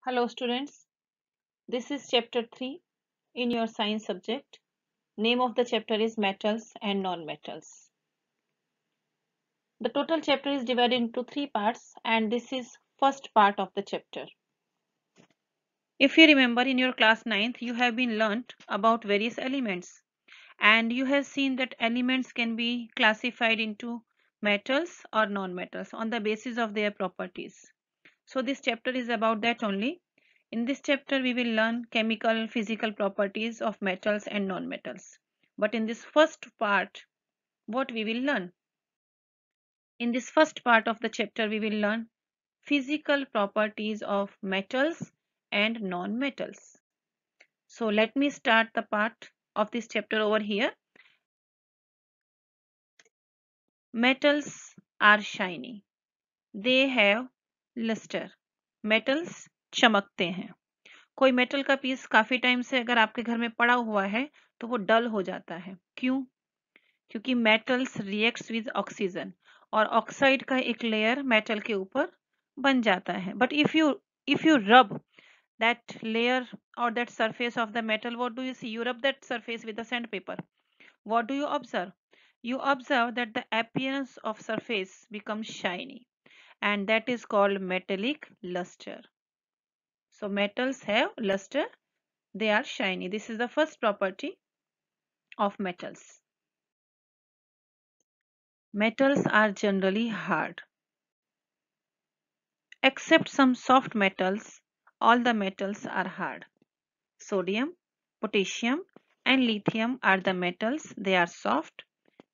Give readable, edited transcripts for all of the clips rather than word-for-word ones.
Hello students, this is chapter 3 in your science subject. Name of the chapter is metals and non-metals. The total chapter is divided into 3 parts and this is first part of the chapter. If you remember in your class 9th you have been learnt about various elements and you have seen that elements can be classified into metals or non-metals on the basis of their properties. So this chapter is about that only. In this chapter, we will learn chemical, physical properties of metals and non-metals. But in this first part, what we will learn? In this first part of the chapter, we will learn physical properties of metals and non-metals. So let me start the part of this chapter over here. Metals are shiny. They have luster. Metals चमकते हैं. कोई metal का piece काफी time से अगर आपके घर में पड़ा हुआ है तो वो डल हो जाता है. क्यों? क्योंकि मेटल्स रिएक्ट्स विद ऑक्सीजन और ऑक्साइड का एक लेयर मेटल के ऊपर बन जाता है. But if you rub that layer or that surface of the metal, what do you see? You rub that surface with the sandpaper. What do you observe? You observe that the appearance of surface becomes shiny and that is called metallic luster. So metals have luster, they are shiny. This is the first property of metals. Metals are generally hard. Except some soft metals, all the metals are hard. Sodium, potassium, and lithium are the metals. They are soft.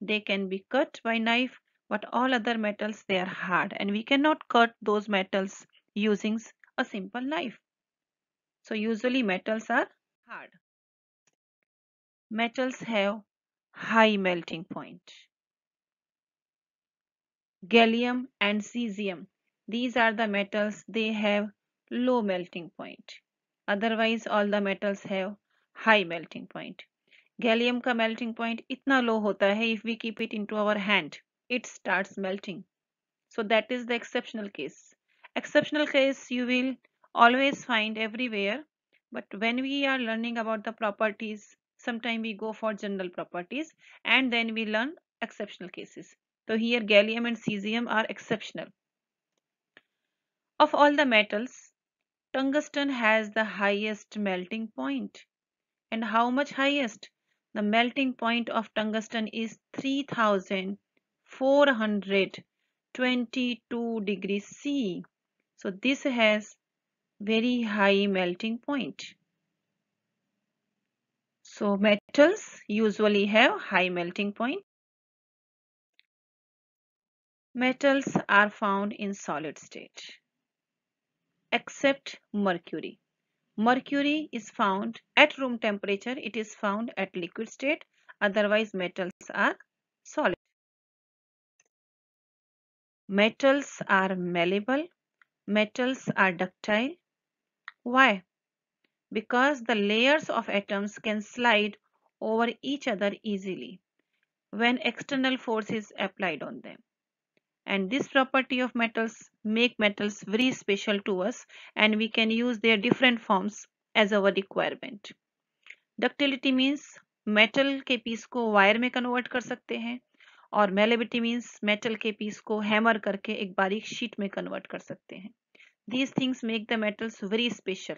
They can be cut by knife, but all other metals they are hard, and we cannot cut those metals using a simple knife. So usually metals are hard. Metals have high melting point. Gallium and cesium, these are the metals, they have low melting point. Otherwise all the metals have high melting point. Gallium का melting point इतना low होता है, if we keep it into our hand it starts melting. So that is the exceptional case. Exceptional case you will always find everywhere, but when we are learning about the properties, sometimes we go for general properties and then we learn exceptional cases. So here gallium and cesium are exceptional. Of all the metals, tungsten has the highest melting point. And how much highest? The melting point of tungsten is 3422 degrees C. So this has very high melting point. So metals usually have high melting point. Metals are found in solid state except mercury. Mercury is found at room temperature, it is found at liquid state, otherwise metals are solid. Metals are malleable, metals are ductile. Why? Because the layers of atoms can slide over each other easily when external force is applied on them. And this property of metals make metals very special to us and we can use their different forms as our requirement. Ductility means metal के piece को wire में convert कर सकते हैं और malleability means metal के piece को hammer करके एक बारीक शीट में कन्वर्ट कर सकते हैं. These things make the metals very special.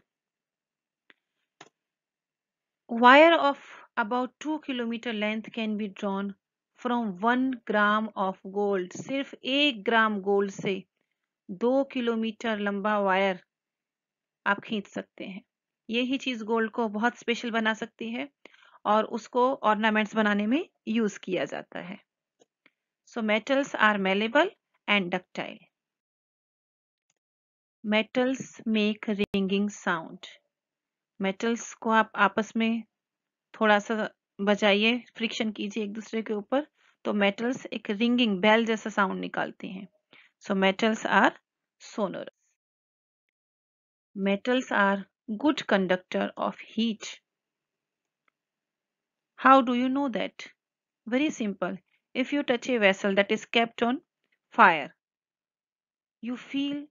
Wire of about 2 kilometer length can be drawn from 1 gram of gold. सिर्फ 1 ग्राम गोल्ड से 2 किलोमीटर लंबा वायर आप खींच सकते हैं. यही चीज गोल्ड को बहुत स्पेशल बना सकती है और उसको ऑर्नामेंट्स बनाने में यूज किया जाता है. So metals are malleable and ductile. Metals make ringing sound. Metals को आप आपस में थोड़ा सा बजाइए, फ्रिक्शन कीजिए एक दूसरे के ऊपर तो metals एक ringing बेल जैसा साउंड निकालती हैं. So metals are sonorous. Metals are good conductor of heat. How do you know that? Very simple. If you touch a vessel that is kept on fire, you feel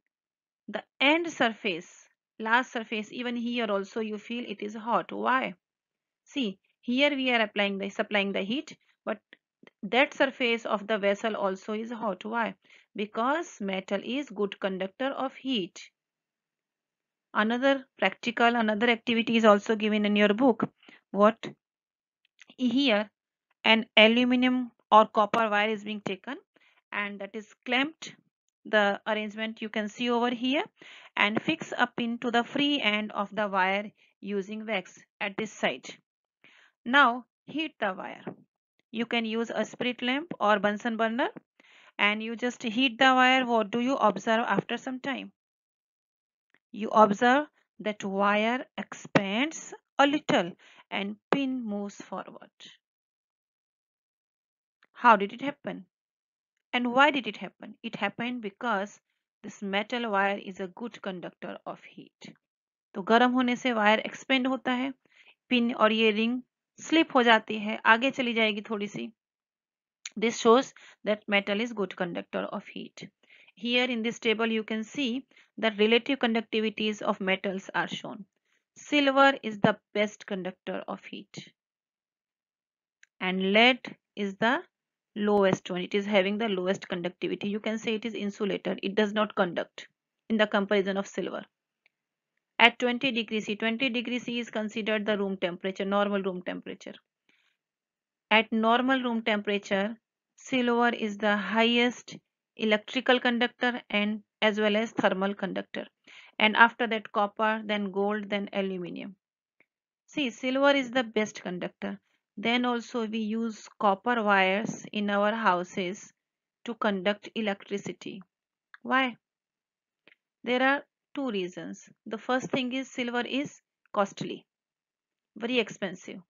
the end surface last surface, even here also you feel it is hot. Why? See, here we are supplying the heat, but that surface of the vessel also is hot. Why? Because metal is good conductor of heat. Another activity is also given in your book. What? Here an aluminum or copper wire is being taken and that is clamped. The arrangement you can see over here, and fix up into the free end of the wire using wax at this side. Now heat the wire. You can use a spirit lamp or Bunsen burner, and you just heat the wire. What do you observe after some time? You observe that wire expands a little and pin moves forward. How did it happen? And why did it happen? It happened because this metal wire is a good conductor of heat. तो गर्म होने से wire expand होता है, pin और ये ring slip हो जाती है, आगे चली जाएगी थोड़ी सी. This shows that metal is good conductor of heat. Here in this table you can see that relative conductivities of metals are shown. Silver is the best conductor of heat and lead is the lowest one. It is having the lowest conductivity. You can say it is insulator. It does not conduct in the comparison of silver. At 20 degrees C, 20 degrees C is considered the room temperature, normal room temperature. At normal room temperature, silver is the highest electrical conductor and as well as thermal conductor. And after that copper, then gold, then aluminium. See, silver is the best conductor. Then also we use copper wires in our houses to conduct electricity. Why? There are two reasons. The first thing is silver is costly, very expensive.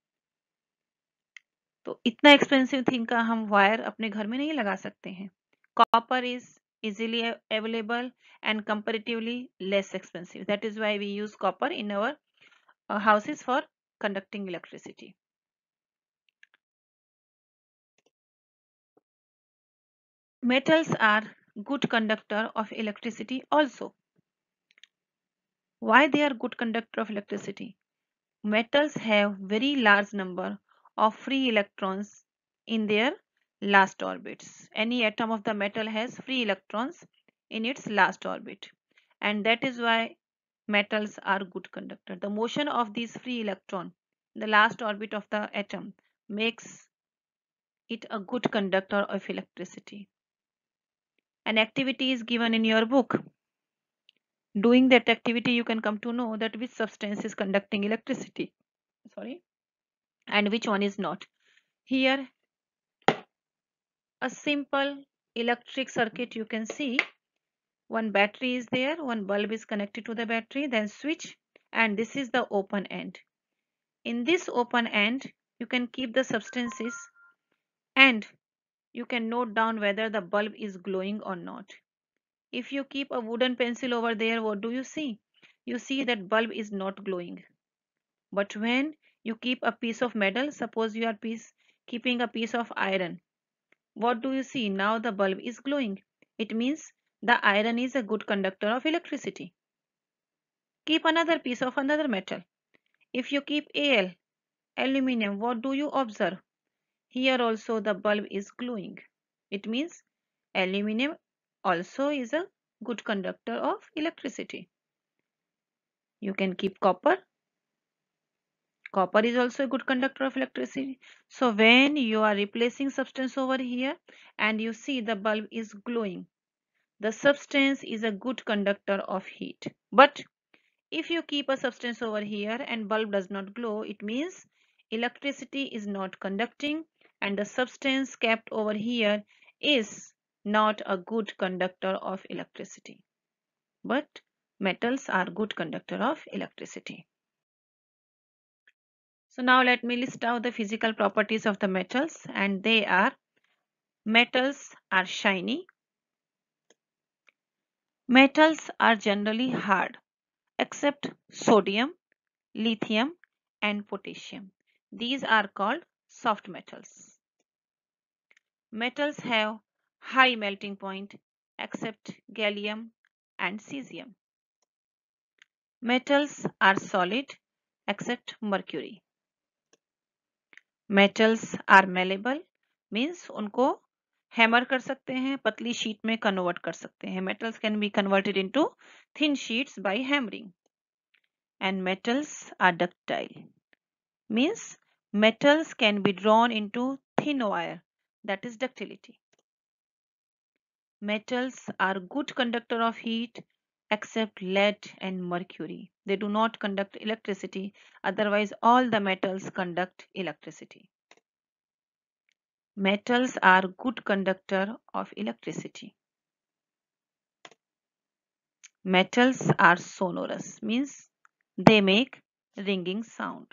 तो इतना expensive thing का हम wire अपने घर में नहीं लगा सकते हैं. Copper is easily available and comparatively less expensive. That is why we use copper in our houses for conducting electricity. Metals are good conductor of electricity also. Why they are good conductor of electricity? Metals have very large number of free electrons in their last orbits. Any atom of the metal has free electrons in its last orbit, and that is why metals are good conductor. The motion of these free electron in the last orbit of the atom makes it a good conductor of electricity. An activity is given in your book. Doing that activity, you can come to know that which substance is conducting electricity. Sorry, and which one is not. Here, a simple electric circuit you can see. One battery is there, one bulb is connected to the battery, then switch, and this is the open end. In this open end, you can keep the substances and you can note down whether the bulb is glowing or not. If you keep a wooden pencil over there, what do you see? You see that bulb is not glowing. But when you keep a piece of metal, suppose you are keeping a piece of iron, what do you see? Now the bulb is glowing. It means the iron is a good conductor of electricity. Keep another piece of another metal. If you keep aluminium, what do you observe? Here also the bulb is glowing. It means aluminium also is a good conductor of electricity. You can keep copper. Copper is also a good conductor of electricity. So when you are replacing substance over here and you see the bulb is glowing, the substance is a good conductor of heat. But if you keep a substance over here and bulb does not glow, it means electricity is not conducting and the substance kept over here is not a good conductor of electricity. But metals are good conductor of electricity. So now let me list out the physical properties of the metals, and they are: metals are shiny. Metals are generally hard except sodium, lithium and potassium. These are called soft metals. Metals have high melting point except gallium and cesium. Metals are solid except mercury. Metals are malleable means उनको hammer कर सकते हैं, पतली sheet में convert कर सकते हैं. Metals can be converted into thin sheets by hammering. And metals are ductile means metals can be drawn into thin wire, that is ductility. Metals are good conductor of heat except lead and mercury. They do not conduct electricity, otherwise all the metals conduct electricity. Metals are good conductor of electricity. Metals are sonorous means they make ringing sound.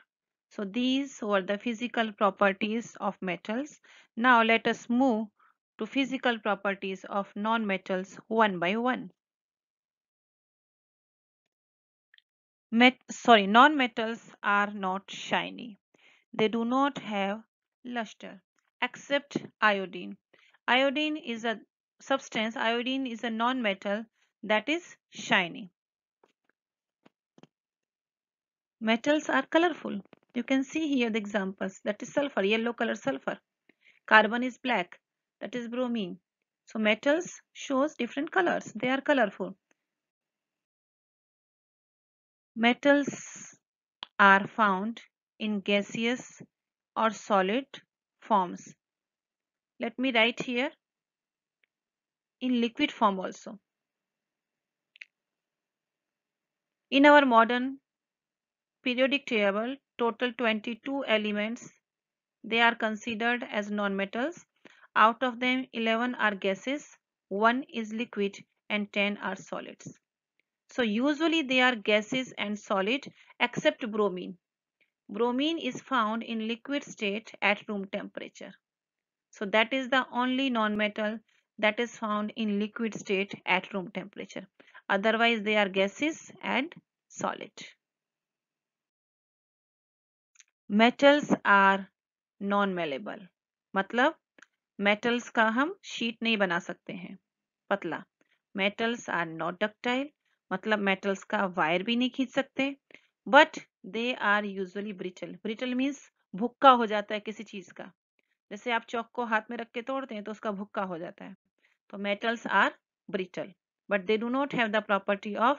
So these were the physical properties of metals. Now let us move to physical properties of non-metals one by one. Non-metals are not shiny. They do not have luster except iodine. Iodine is a substance, iodine is a non-metal that is shiny. Metals are colorful. You can see here the examples. That is sulfur, yellow color sulfur. Carbon is black, that is bromine. So metals shows different colors. They are colorful. Metals are found in gaseous or solid forms. Let me write here in liquid form also. In our modern periodic table, total 22 elements, they are considered as non-metals. Out of them, 11 are gases, 1 is liquid, and 10 are solids. So usually they are gases and solid except bromine. Bromine is found in liquid state at room temperature. So that is the only non-metal that is found in liquid state at room temperature. Otherwise they are gases and solid. Metals are non-malleable. मतलब metals का हम sheet नहीं बना सकते हैं पतला. Metals are not ductile. मतलब metals का wire भी नहीं खींच सकते. But they are usually brittle. Brittle means भुक्का हो जाता है किसी चीज का. जैसे आप चौक को हाथ में रख के तोड़ते हैं तो उसका भुक्का हो जाता है. तो metals are brittle, but they do not have the property of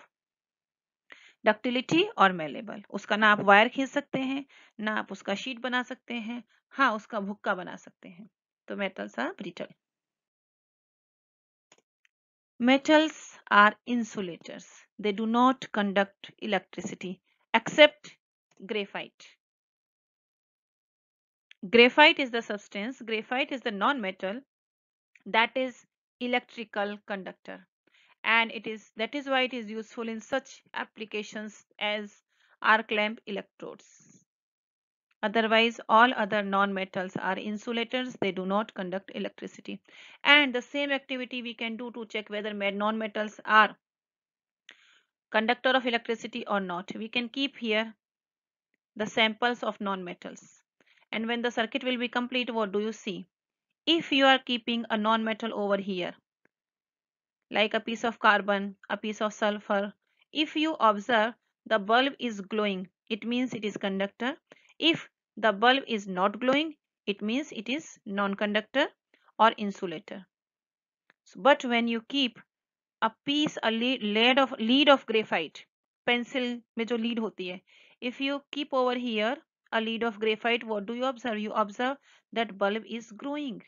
ductility और मेलेबल. उसका ना आप वायर खींच सकते हैं, ना आप उसका शीट बना सकते हैं, हाँ उसका भुक्का बना सकते हैं. तो metals are brittle. Metals are insulators. They do not conduct electricity except graphite. Graphite is the substance, graphite is the non-metal that is electrical conductor, and that is why it is useful in such applications as arc lamp electrodes. Otherwise, all other non-metals are insulators. They do not conduct electricity. And the same activity we can do to check whether non-metals are conductor of electricity or not. We can keep here the samples of non-metals. And when the circuit will be complete, what do you see? If you are keeping a non-metal over here, like a piece of carbon, a piece of sulfur, if you observe the bulb is glowing, it means it is conductor. If the bulb is not glowing, it means it is non-conductor or insulator. But when you keep a piece, a lead of graphite, pencil में जो lead होती है, if you keep over here a lead of graphite, what do you observe? You observe that bulb is glowing.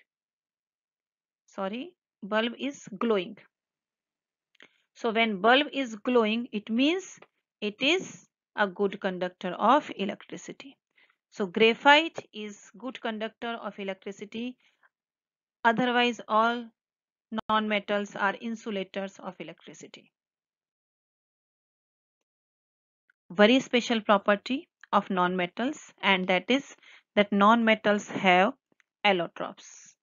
Sorry, bulb is glowing. So when bulb is glowing, it means it is a good conductor of electricity. So graphite is good conductor of electricity. Otherwise, all non-metals are insulators of electricity. Very special property of non-metals, and that is that non-metals have allotropes.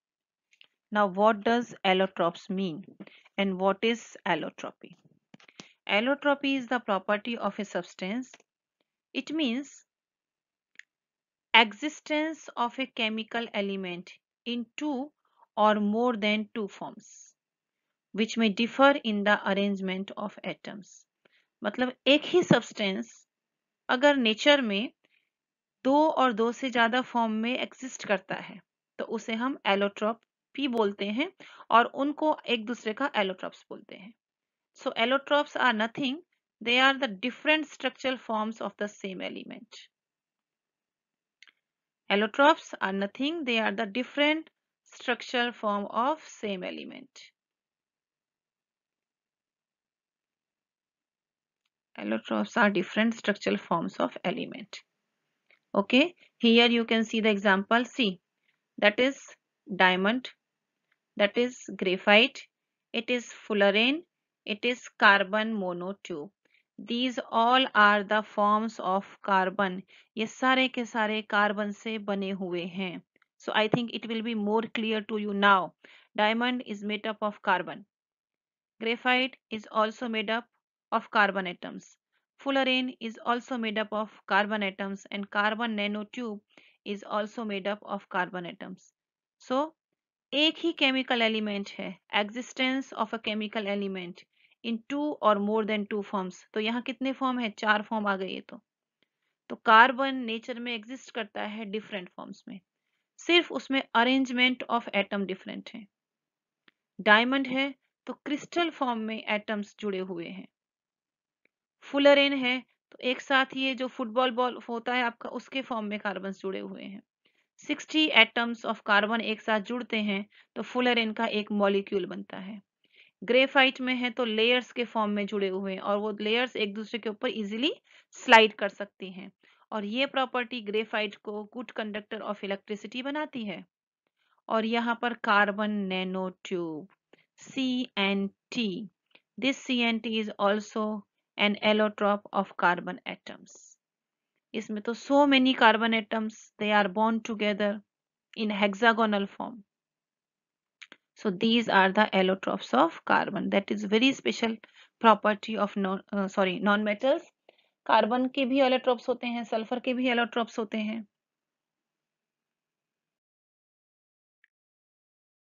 Now, what does allotropes mean, and what is allotropy? Allotropy is the property of a substance. It means existence of a chemical element in two or more than two forms, which may differ in the arrangement of atoms. मतलब एक ही substance अगर nature में दो और दो से ज्यादा form में एग्जिस्ट करता है तो उसे हम एलोट्रॉप भी बोलते हैं और उनको एक दूसरे का एलोट्रॉप्स बोलते हैं. So allotropes are nothing, they are the different structural forms of the same element. Allotropes are nothing, they are the different structural form of same element. Allotropes are different structural forms of element. Okay, here you can see the example. See, that is diamond, that is graphite, it is fullerene, it is carbon monotube. These all are the forms of carbon. ये सारे के सारे carbon से बने हुए हैं. So I think it will be more clear to you now. Diamond is made up of carbon. Graphite is also made up of carbon atoms. Fullerene is also made up of carbon atoms and carbon nanotube is also made up of carbon atoms. So एक ही chemical element है, existence of a chemical element in two और more then two forms. तो यहाँ कितने form है? 4 form आ गए. तो कार्बन नेचर में एग्जिस्ट करता है डिफरेंट फॉर्म्स में, सिर्फ उसमें अरेंजमेंट ऑफ एटम डिफरेंट है. डायमंड है तो क्रिस्टल फॉर्म में एटम्स जुड़े हुए हैं. फुलरेन है तो एक साथ ये जो फुटबॉल बॉल होता है आपका, उसके फॉर्म में कार्बन जुड़े हुए हैं. 60 एटम्स ऑफ कार्बन एक साथ जुड़ते हैं तो फुलरेन का एक मॉलिक्यूल बनता है. ग्रेफाइट में है तो लेयर्स के फॉर्म में जुड़े हुए हैं और वो लेयर्स एक दूसरे के ऊपर इजीली स्लाइड कर सकती हैं और ये प्रॉपर्टी ग्रेफाइट को गुड कंडक्टर ऑफ इलेक्ट्रिसिटी बनाती है. और यहाँ पर carbon nano tube CNT. This CNT is also an allotrope of carbon atoms. इसमें तो so many carbon atoms, they are bound together in hexagonal form. So these are the allotropes of carbon. That is very special property of non-metals. Carbon के भी allotropes होते हैं, sulphur के भी allotropes होते हैं.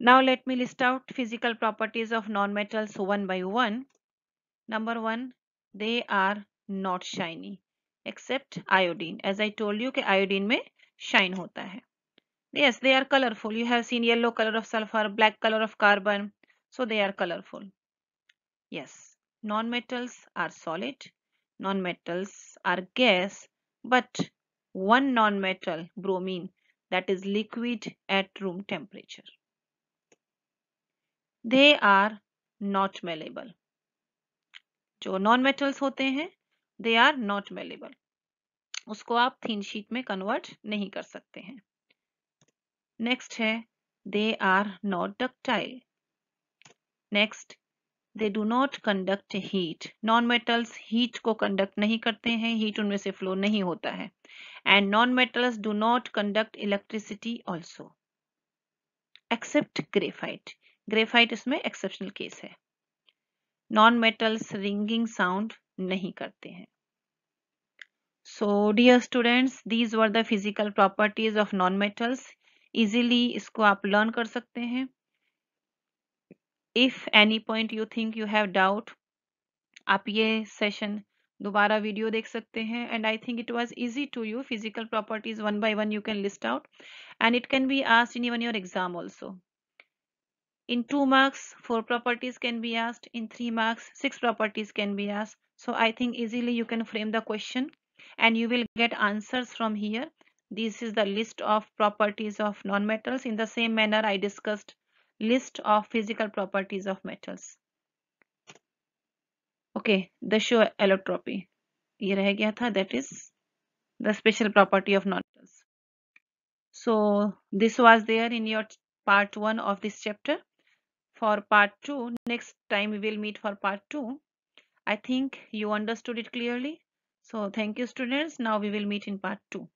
Now let me list out physical properties of non-metals one by one. Number one, they are not shiny except iodine. As I told you कि iodine में shine होता है. Yes, they are colorful. You have seen yellow color of sulfur, black color of carbon. So they are colorful. Yes, non-metals are solid, non-metals are gas, but one non-metal, bromine, that is liquid at room temperature. They are not malleable. जो non-metals होते हैं, they are not malleable. उसको आप thin sheet में convert नहीं कर सकते हैं. Next है, they are not ductile. Next, they do not conduct heat. Non-metals heat को conduct नहीं करते हैं, heat उनमें से flow नहीं होता है. And non-metals do not conduct electricity also, except graphite. Graphite इसमें exceptional case है. Non-metals ringing sound नहीं करते हैं. So dear students, these were the physical properties of non-metals. Easily इसको आप learn कर सकते हैं. If any point you think you have doubt, आप ये session दोबारा वीडियो देख सकते हैं. And I think it was easy to you. Physical properties one by one you can list out, and it can be asked in even your exam also. In 2 marks, 4 properties can be asked. In 3 marks, 6 properties can be asked. So I think easily you can frame the question and you will get answers from here. This is the list of properties of non-metals. In the same manner, I discussed list of physical properties of metals. Okay, the show allotropy. ये रह गया था, that is the special property of non-metals. So this was there in your part 1 of this chapter. For part 2, next time we will meet for part 2. I think you understood it clearly. So thank you students. Now we will meet in part 2.